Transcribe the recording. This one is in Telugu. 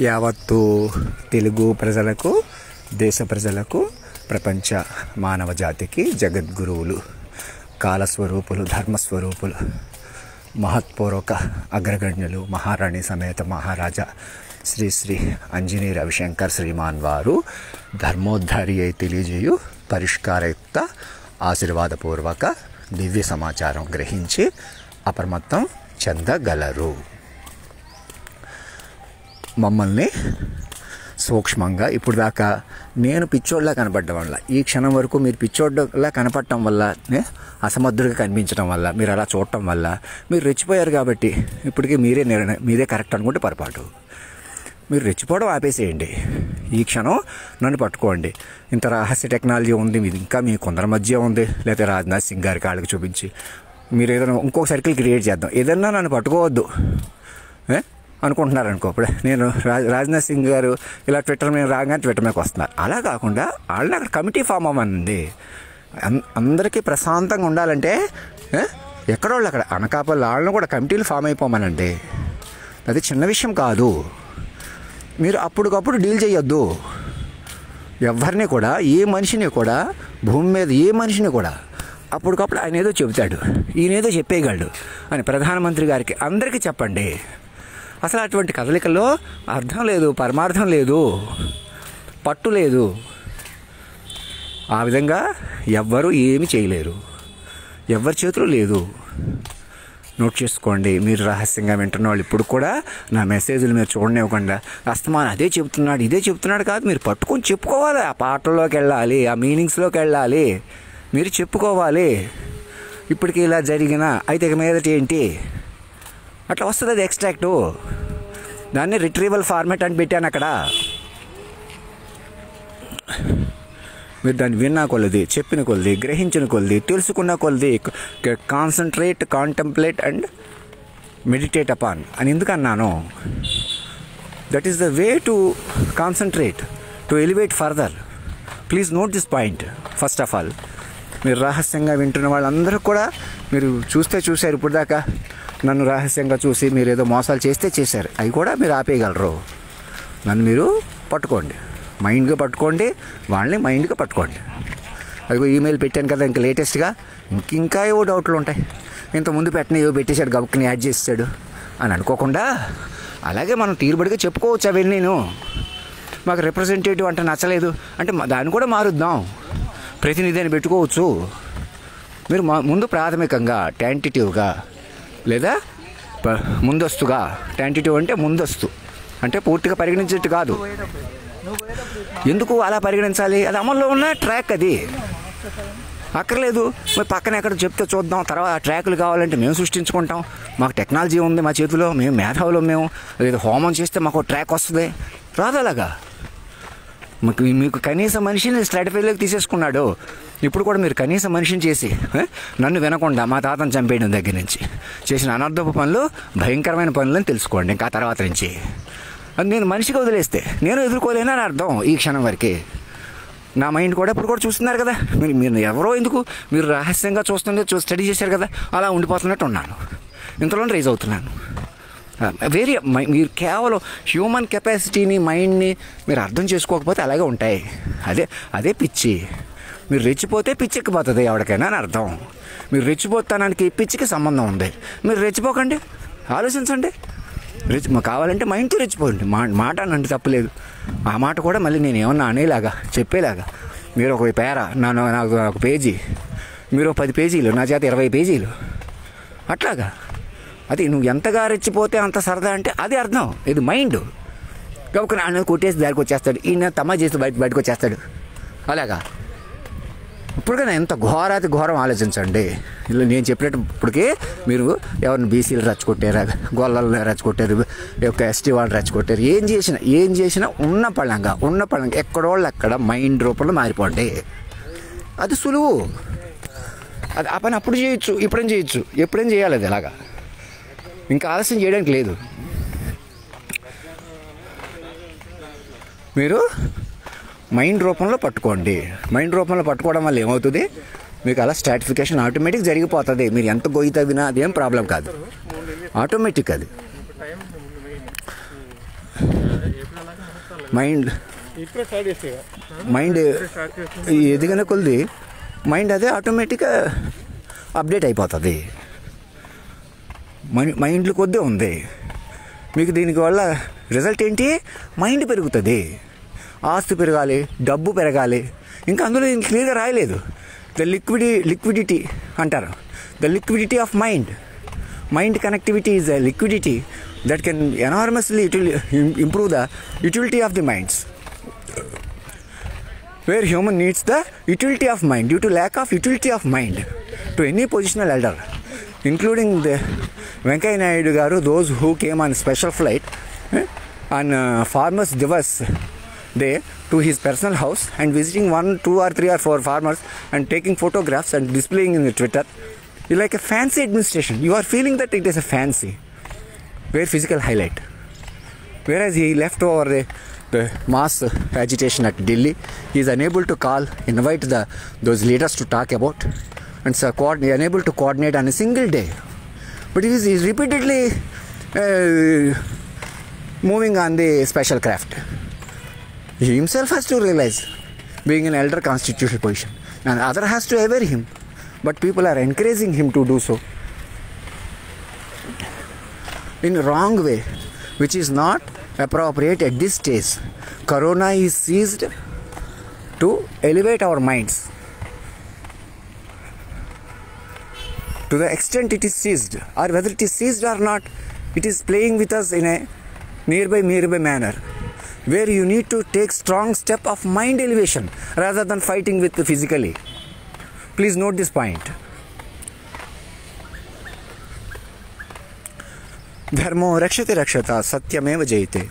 యావత్తు తెలుగు ప్రజలకు, దేశ ప్రజలకు, ప్రపంచ మానవ జాతికి జగద్గురువులు, కాలస్వరూపులు, ధర్మస్వరూపులు, మహత్పూర్వక అగ్రగణ్యులు, మహారాణి సమేత మహారాజా శ్రీ శ్రీ అంజనీ రవిశంకర్ శ్రీమాన్ వారు ధర్మోద్ధారి అయి తెలియజేయు పరిష్కారయుక్త ఆశీర్వాదపూర్వక దివ్య సమాచారం గ్రహించి అప్రమత్తం చెందగలరు. మమ్మల్ని సూక్ష్మంగా ఇప్పుడు దాకా నేను పిచ్చోడ్లా కనపడడం వల్ల, ఈ క్షణం వరకు మీరు పిచ్చోడ్లా కనపడటం వల్ల, అసమర్థుడిగా కనిపించడం వల్ల, మీరు అలా చూడటం వల్ల మీరు రెచ్చిపోయారు. కాబట్టి ఇప్పటికీ మీరే కరెక్ట్ అనుకుంటే పొరపాటు. మీరు రెచ్చిపోవడం ఆపేసేయండి. ఈ క్షణం నన్ను పట్టుకోండి. ఇంత రహస్య టెక్నాలజీ ఉంది, ఇది ఇంకా మీ కొందరి మధ్య ఉంది, లేకపోతే రాజ్నాథ్ సింగ్ గారి కాళ్ళకి చూపించి మీరు ఏదైనా ఇంకొక సర్కిల్ క్రియేట్ చేద్దాం, ఏదన్నా నన్ను పట్టుకోవద్దు అనుకుంటున్నారు అనుకో. ఇప్పుడు నేను రాజ్నాథ్ సింగ్ గారు ఇలా ట్విట్టర్ మీద రాగానే ట్విట్టర్ మీదకి వస్తున్నారు. అలా కాకుండా వాళ్ళని అక్కడ కమిటీ ఫామ్ అవ్వండి. అందరికీ ప్రశాంతంగా ఉండాలంటే ఎక్కడోళ్ళు అక్కడ అనకాపల్లి వాళ్ళని కూడా కమిటీలు ఫామ్ అయిపోమనండి. అది చిన్న విషయం కాదు. మీరు అప్పటికప్పుడు డీల్ చేయొద్దు. ఎవరిని కూడా, ఏ మనిషిని కూడా, భూమి మీద ఏ మనిషిని కూడా అప్పటికప్పుడు ఆయన ఏదో చెబుతాడు, ఈయనేదో చెప్పేయగలడు అని ప్రధానమంత్రి గారికి అందరికీ చెప్పండి. అసలు అటువంటి కదలికల్లో అర్థం లేదు, పరమార్థం లేదు, పట్టు లేదు. ఆ విధంగా ఎవ్వరూ ఏమి చేయలేరు, ఎవరి చేతులు లేదు. నోట్ చేసుకోండి. మీరు రహస్యంగా వింటున్న వాళ్ళు ఇప్పుడు కూడా నా మెసేజ్లు మీరు చూడనివ్వకుండా అస్తమానం అదే చెబుతున్నాడు, ఇదే చెబుతున్నాడు కాదు. మీరు పట్టుకొని చెప్పుకోవాలి. ఆ పాటల్లోకి వెళ్ళాలి, ఆ మీనింగ్స్లోకి వెళ్ళాలి, మీరు చెప్పుకోవాలి. ఇప్పటికీ ఇలా జరిగిన అయితే ఇక మీదటి ఏంటి అట్లా వస్తుంది. అది ఎక్స్ట్రాక్టు, దాన్ని రిట్రీవల్ ఫార్మాట్ అని పెట్టాను అక్కడ. మీరు దాన్ని విన్నా కొలది, చెప్పిన కొలది, గ్రహించిన కొలది, తెలుసుకున్న కొలది concentrate, contemplate and meditate upon అని ఎందుకు అన్నాను? That is the way to concentrate, to elevate further. Please note this point. First of all, మీరు రహస్యంగా వింటున్న వాళ్ళందరూ కూడా మీరు చూశారు. ఇప్పుడు దాకా నన్ను రహస్యంగా చూసి మీరు ఏదో మోసాలు చేశారు. అవి కూడా మీరు ఆపేయగలరు. నన్ను మీరు పట్టుకోండి, మైండ్గా పట్టుకోండి, వాళ్ళని మైండ్గా పట్టుకోండి. అదిగో ఈమెయిల్ పెట్టాను కదా ఇంకా లేటెస్ట్గా, ఇంకా ఏవో డౌట్లు ఉంటాయి. ఇంతకుముందు ఏవో పెట్టేశాడు, గబుక్కుని యాడ్ చేసాడు అని అనుకోకుండా అలాగే మనం తీరుబడిగా చెప్పుకోవచ్చు. అవి నేను మాకు రిప్రజెంటేటివ్ అంటే నచ్చలేదు అంటే దాన్ని కూడా మారుద్దాం, ప్రతినిధి అని పెట్టుకోవచ్చు. మీరు ముందు ప్రాథమికంగా టెంటేటివ్గా లేదా ముందస్తుగా, టెంటేటివ్ అంటే ముందస్తు అంటే పూర్తిగా పరిగణించేట్టు కాదు. ఎందుకు అలా పరిగణించాలి? అది అమల్లో ఉన్న ట్రాక్, అది అక్కర్లేదు. మరి పక్కన ఎక్కడ చెప్తే చూద్దాం, తర్వాత ట్రాకులు కావాలంటే మేము సృష్టించుకుంటాం. మాకు టెక్నాలజీ ఉంది మా చేతిలో, మేము మేధావులు, మేము లేదా హోమం చేస్తే మాకు ట్రాక్ వస్తుంది. రాదు అలాగా. మీకు కనీస మనిషిని స్ట్రాటజీలోకి తీసేసుకున్నాడు. ఇప్పుడు కూడా మీరు కనీస మనిషిని చేసి నన్ను వినకుండా మా తాతను చంపేయడం దగ్గర నుంచి చేసిన అనర్థపు పనులు, భయంకరమైన పనులని తెలుసుకోండి. ఇంకా తర్వాత నుంచి అది నేను మనిషిగా వదిలేస్తే నేను ఎదుర్కోలేనని అర్థం. ఈ క్షణం వరకే నా మైండ్ కూడా ఇప్పుడు కూడా చూస్తున్నారు కదా. మీరు ఎవరో ఎందుకు, మీరు రహస్యంగా స్టడీ చేశారు కదా, అలా ఉండిపోతున్నట్టు ఉన్నాను. ఇంతలోనే రైజ్ అవుతున్నాను. మీరు కేవలం హ్యూమన్ కెపాసిటీని, మైండ్ని మీరు అర్థం చేసుకోకపోతే అలాగే ఉంటాయి. అదే పిచ్చి. మీరు రెచ్చిపోతే పిచ్చి ఎక్కిపోతుంది ఎవరికైనా అని అర్థం. మీరు రెచ్చిపోతానికి పిచ్చికి సంబంధం ఉంది. మీరు రెచ్చిపోకండి, ఆలోచించండి. కావాలంటే మైండ్తో రెచ్చిపోండి. మాట అనంటే తప్పలేదు. ఆ మాట కూడా మళ్ళీ నేను ఏమన్నా అనేలాగా, చెప్పేలాగా. మీరు ఒక నాకు ఒక పేజీ, మీరు 10 పేజీలు, నా చేత 20 పేజీలు అట్లాగా. అది నువ్వు ఎంతగా రెచ్చిపోతే అంత సరదా అంటే అది అర్థం. ఇది మైండ్. కాబట్టి ఆయన కొట్టేసి దారికి వచ్చేస్తాడు, ఈయన తమా చేసి బయటకు వచ్చేస్తాడు. అలాగా ఇప్పుడు కదా ఎంత ఘోరాతి ఘోరం ఆలోచించండి. ఇలా నేను చెప్పినప్పటికీ మీరు ఎవరిని బీసీలు రెచ్చగొట్టారా, గొల్లలు రెచ్చగొట్టారు, ఎస్టీ వాళ్ళు రెచ్చగొట్టారు, ఏం చేసినా ఉన్న పళ్ళంగా ఎక్కడోళ్ళు అక్కడ మైండ్ రూపంలో మారిపోండి. అది సులువు. అది ఆ పని అప్పుడు చేయొచ్చు, ఇప్పుడేం చేయొచ్చు, ఎప్పుడేం చేయాలి. అది అలాగా ఇంకా ఆలస్యం చేయడానికి లేదు. మీరు మైండ్ రూపంలో పట్టుకోండి. మైండ్ రూపంలో పట్టుకోవడం వల్ల ఏమవుతుంది, మీకు అలా స్ట్రాటిఫికేషన్ ఆటోమేటిక్ జరిగిపోతుంది. మీరు ఎంత గొయ్యి తవ్వినా అదేం ప్రాబ్లం కాదు, ఆటోమేటిక్ అది. మైండ్ ఎదిగిన కొద్ది మైండ్ అదే ఆటోమేటిక్గా అప్డేట్ అయిపోతుంది. మైండ్లు కొద్దే ఉంది మీకు. దీనికి వల్ల రిజల్ట్ ఏంటి? మైండ్ పెరుగుతుంది, ఆస్తి పెరగాలి, డబ్బు పెరగాలి. ఇంకా అందులో క్లియర్గా రాయలేదు. లిక్విడిటీ అంటారు. The liquidity of mind connectivity is a liquidity that can enormously improve the utility of the minds. Where human needs the utility of mind due to lack of utility of mind to any positional elder, including the Venkaiah Naidu garu, those who came on special flight on Farmers Divas Day to his personal house and visiting 1, 2 or 3 or 4 farmers and taking photographs and displaying in the Twitter. You like a fancy administration. You are feeling that it is a fancy, very physical highlight. Whereas he left over the mass agitation at Delhi, he is unable to invite those leaders to talk about, and unable to coordinate on a single day. But he is repeatedly moving on the special craft. He himself has to realize, being an elder constitutional position, and other has to obey him. But people are encouraging him to do so in a wrong way, which is not appropriate at this stage. Corona is seized to elevate our minds. To the extent it is seized, or whether it is seized or not, it is playing with us in a nearby manner, where you need to take strong step of mind elevation rather than fighting with physically. Please note this point. Dharmo rakshate rakshata satyameva jayate.